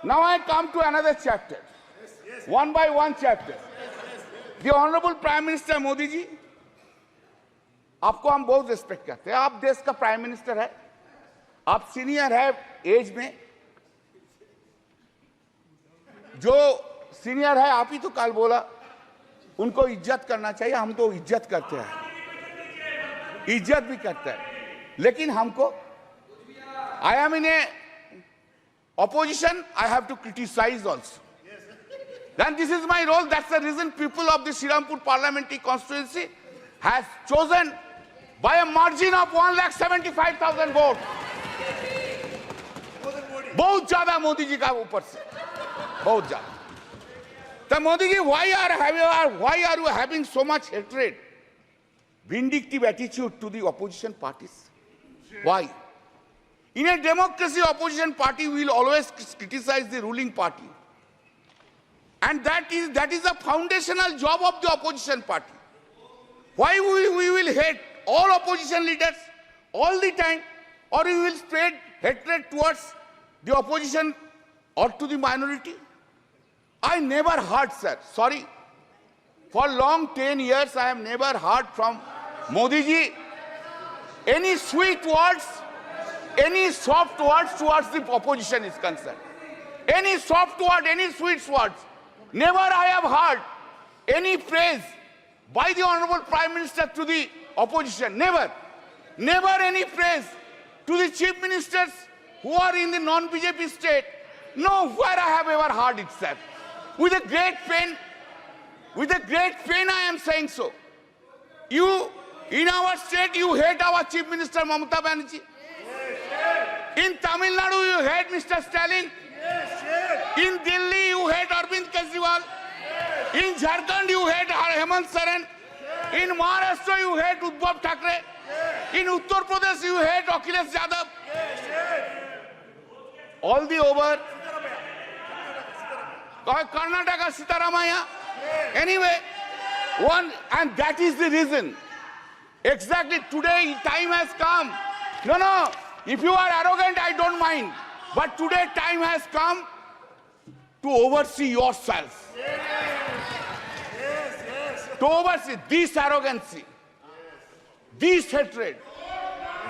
Now I come to another chapter, one by one chapter. The Honorable Prime Minister Modi ji, आपको हम बहुत respect करते हैं. आप देश का प्राइम मिनिस्टर है, आप सीनियर है एज में. जो सीनियर है आप ही तो कल बोला उनको इज्जत करना चाहिए. हम तो इज्जत करते हैं, इज्जत भी करते हैं, लेकिन हमको I am in a opposition, I have to criticize also. Then this is my role. That's the reason people of the Srirampur parliamentary constituency has chosen by a margin of 1,75,000 votes. बहुत ज्यादा मोदी जी का ऊपर से, बहुत ज्यादा. तो Modi ji, why are you having so much hatred, vindictive attitude to the opposition parties? Why? In a democracy, opposition party will always criticize the ruling party. And that is the foundational job of the opposition party. Why we will hate all opposition leaders all the time, or we will spread hatred towards the opposition or to the minority? I never heard, sir, sorry, for long 10 years I have never heard from Modi ji any sweet words, any soft words towards the opposition is concerned. Any soft word, any sweet words. Never I have heard any praise by the Honorable Prime Minister to the opposition. Never. Never any praise to the chief ministers who are in the non-BJP state. Nowhere I have ever heard it, sir. With a great pain I am saying so. You, in our state, you hate our chief minister Mamata Banerjee. In Tamil Nadu, you hate Mr. Stalin. In Delhi, you hate Arvind Kejriwal. In Jharkhand, you hate Hemant Soren. In Maharashtra, you hate Uddhav Thackeray. In Uttar Pradesh, you hate Akhilesh Yadav. All the over. Karnataka, Sitaramaya. Anyway, and that is the reason. Exactly today, time has come. No. If you are arrogant, I don't mind. But today, time has come to oversee yourself. To oversee this arrogancy, this hatred,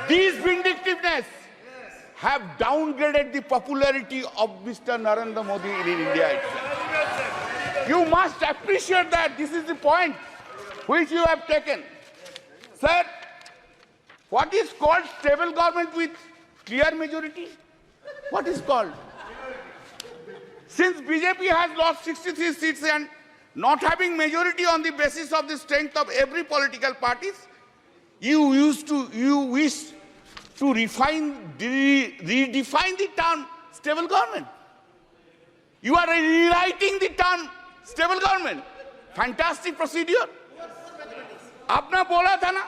this vindictiveness have downgraded the popularity of Mr. Narendra Modi in India itself. You must appreciate that. This is the point which you have taken. Sir, what is called stable government with clear majority? What is called? Since BJP has lost 63 seats and not having majority on the basis of the strength of every political parties, you wish to redefine the term stable government. You are rewriting the term stable government. Fantastic procedure. आपने बोला था ना,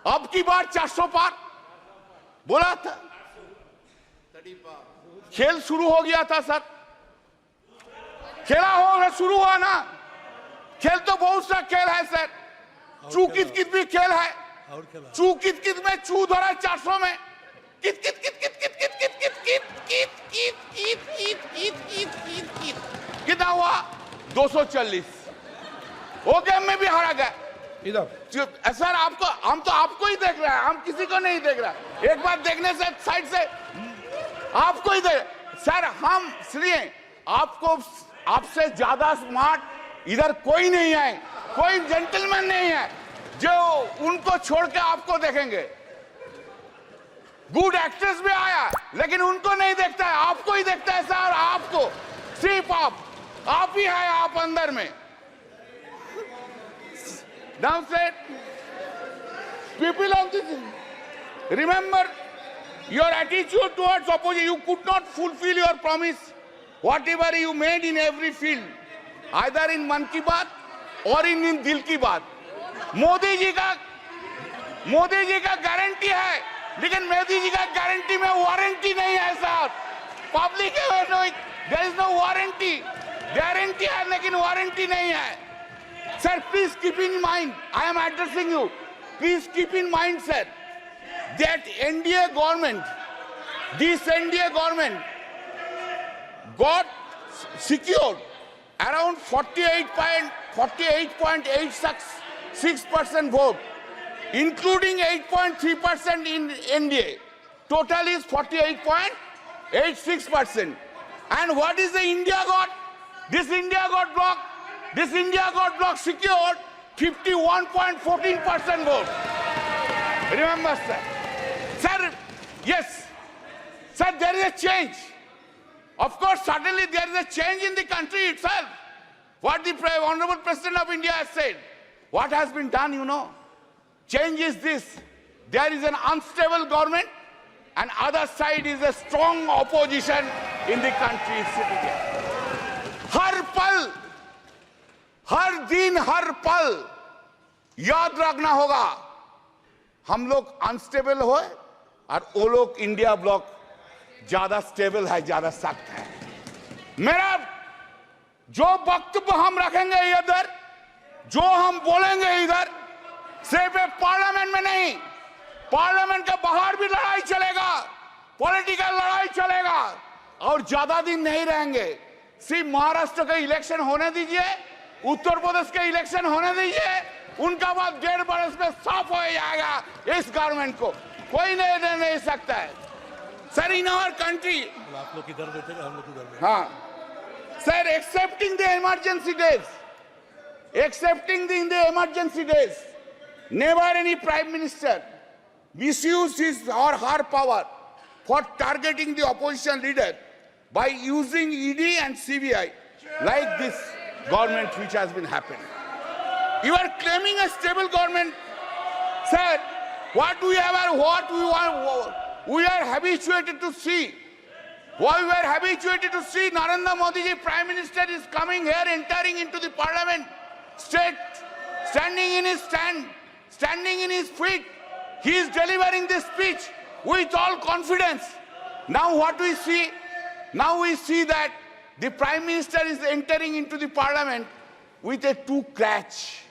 अब की बार 400 पार बोला था. खेल शुरू हो गया था सर. खेला हो शुरू हुआ ना. खेल तो बहुत सा खेल है सर. चू कित कित भी खेल है. चू कित कित में चू धरा 400 में. कित कित कित कित कित कित कित कित कित कित कित कित कित कित कित कित कित कितना हुआ 240. वो गेम में भी हारा गया. इधर सर आपको, हम तो आपको ही देख रहे हैं, हम किसी को नहीं देख रहा. एक बार देखने से साइड से आपको ही देख. सर हम इसलिए आपको, आपसे ज्यादा स्मार्ट इधर कोई नहीं है, कोई जेंटलमैन नहीं है जो उनको छोड़ के आपको देखेंगे. गुड एक्ट्रेस भी आया लेकिन उनको नहीं देखता है, आपको ही देखता है सर. आपको सिर्फ आप ही है, आप अंदर में. Now said, people of this, remember your attitude towards opposition. You could not fulfill your promise, whatever you made in every field, either in Man Ki Baat or in Dil Ki Baat. Modi ji का guarantee है, लेकिन मोदी जी का guarantee में warranty नहीं है साहब. Public there is no warranty. Guarantee है लेकिन वारंटी नहीं है. Sir, please keep in mind, I am addressing you. Please keep in mind, sir, that NDA government, this NDA government, got secured around 48.86% vote, including 8.3% in NDA. Total is 48.86%. And what is the India got? This India got bloc secured 51.14% vote. Remember, sir. Sir, yes. Sir, there is a change. Of course, suddenly there is a change in the country itself. What the Honorable President of India has said. What has been done, you know? Change is this. There is an unstable government, and other side is a strong opposition in the country sitting here. हर पल, हर दिन, हर पल याद रखना होगा, हम लोग unstable हो और वो लोग इंडिया ब्लॉक ज्यादा स्टेबल है, ज्यादा सख्त है. मेरा जो वक्तव्य हम रखेंगे इधर, जो हम बोलेंगे इधर, सिर्फ पार्लियामेंट में नहीं, पार्लियामेंट के बाहर भी लड़ाई चलेगा, पॉलिटिकल लड़ाई चलेगा, और ज्यादा दिन नहीं रहेंगे. सिर्फ महाराष्ट्र के इलेक्शन होने दीजिए, उत्तर प्रदेश के इलेक्शन होने दीजिए, उनका बाद 1.5 बरस में साफ हो जाएगा इस गवर्नमेंट को, कोई नहीं सकता है. सर, इन आवर कंट्री, आप लोग किधर बैठे हम लोग किधर बैठे. हाँ sir, accepting the emergency days, never any prime minister misused his or her power for targeting the opposition leader by using ED and CBI like this government which has been happening. You are claiming a stable government. Sir, what we are habituated to see. What we are habituated to see, Narendra Modi ji, Prime Minister, is coming here, entering into the parliament, standing in his feet. He is delivering this speech with all confidence. Now what we see? Now we see that the Prime Minister is entering into the parliament with a two crutch.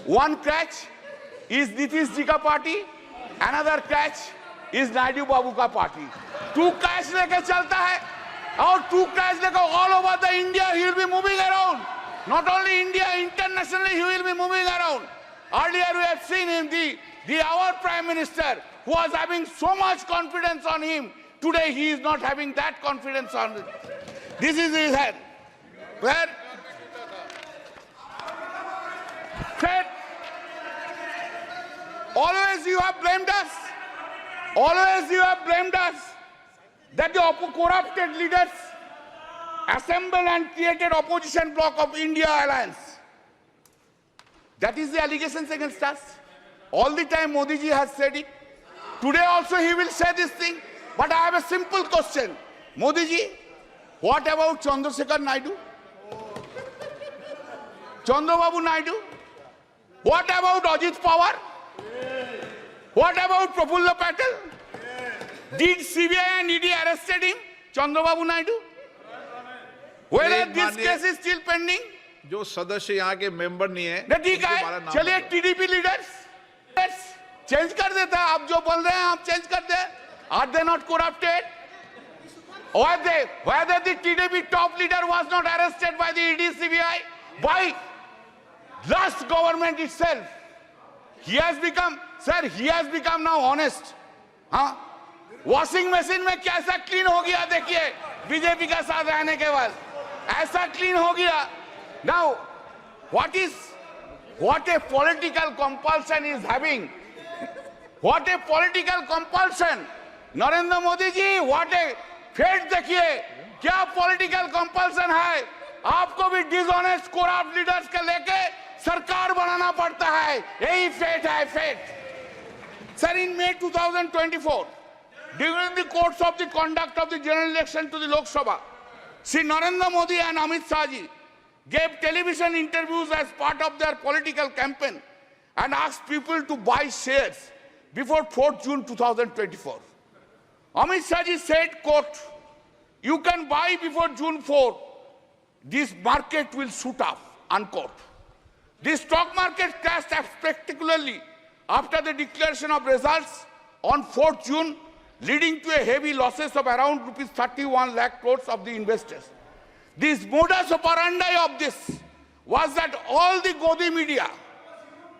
One crutch is Nitish ji ka party, another crutch is Naidu Babu ka party. Two crutch leke chalta hai, और two crutch leke all over the India he will be moving around. Not only India, internationally he will be moving around. Earlier we have seen him, our Prime Minister, who was having so much confidence on him. Today he is not having that confidence on him. This is his head. Where? Said, always you have blamed us. Always you have blamed us that the corrupted leaders assembled and created opposition bloc of India Alliance. That is the allegations against us. All the time Modi ji has said it. Today also he will say this thing. But I have a simple question. Modi ji, what about Chandrasekhar Naidu? Chandrababu Naidu? What about Ajit Pawar? What about Prafulla Patel? Did CBI and ED arrested him? Chandrababu Naidu? Whether this case is still pending? जो सदस्य यहाँ के member नहीं है, ठीक है, चलिए TDP leaders change कर देता है. आप जो बोल रहे हैं आप चेंज कर दे. Are they not corrupted? Whether the TDP top leader was not arrested by the ED CBI, by last government itself. He has become now honest. हाँ? वॉशिंग मशीन में कैसा क्लीन हो गया देखिए बीजेपी का साथ रहने के बाद ऐसा क्लीन हो गया. Now, what a political compulsion is having. What a political compulsion. Narendra Modi ji, what a fate देखिए, क्या political compulsion है. आपको भी dishonest corrupt leaders के लेके सरकार बनाना पड़ता है. यही fate है, fate. Sir, in May 2024, during the course of the conduct of the general election to the Lok Sabha, Shri Narendra Modi and Amit Shah ji gave television interviews as part of their political campaign and asked people to buy shares before 4th June 2024. Amit Shah ji said, quote, "You can buy before June 4. This market will shoot up," unquote. The stock market crashed spectacularly after the declaration of results on 4th June, leading to a heavy losses of around rupees 31 lakh crores of the investors. This modus operandi of this was that all the Godi media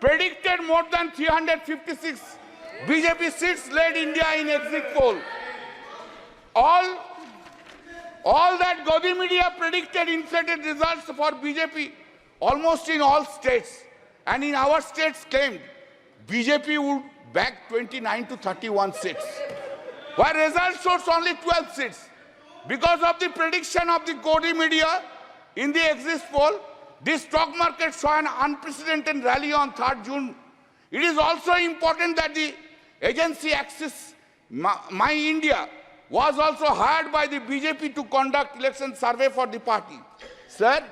predicted more than 356 BJP seats led India in exit poll. All that Godi media predicted inflated results for BJP almost in all states, and in our states claimed BJP would bag 29 to 31 seats, while results shows only 12 seats. Because of the prediction of the Godi media in the exit poll, the stock market saw an unprecedented rally on 3rd June. It is also important that the agency Axis My India was also hired by the BJP to conduct election survey for the party. Sir,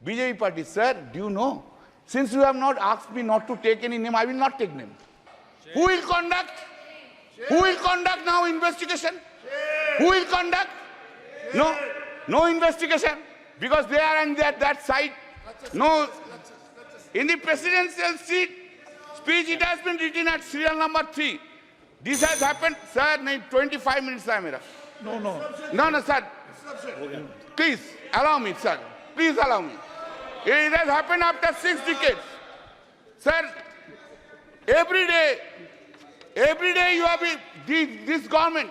BJP party, sir, do you know? Since you have not asked me not to take any name, I will not take name. Who will conduct? Who will conduct now investigation? Who will conduct? No investigation, because they are on that side. No, in the presidential speech, it has been written at serial number 3. This has happened, sir. 25 minutes, sir. No, sir. Please allow me, sir. Please allow me. It has happened after 6 decades, sir. Every day you have this government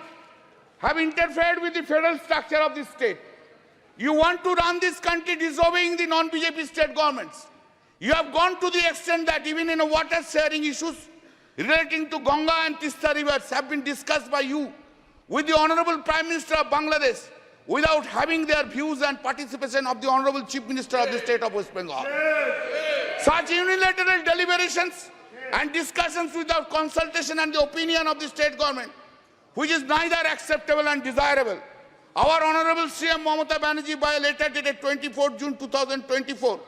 have interfered with the federal structure of the state. You want to run this country disobeying the non-BJP state governments. You have gone to the extent that even in water sharing issues relating to Ganga and Tista rivers have been discussed by you with the Honorable Prime Minister of Bangladesh without having their views and participation of the Honorable Chief Minister of the state of West Bengal. Such unilateral deliberations and discussions without consultation and the opinion of the state government, which is neither acceptable and desirable. Our Honorable CM Mamata Banerjee, by a letter dated 24 June 2024,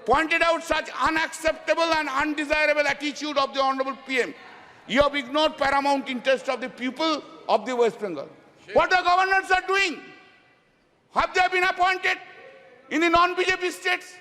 pointed out such unacceptable and undesirable attitude of the Honorable PM. You have ignored paramount interest of the people of the West Bengal. What the governors are doing? Have they been appointed in the non-BJP states?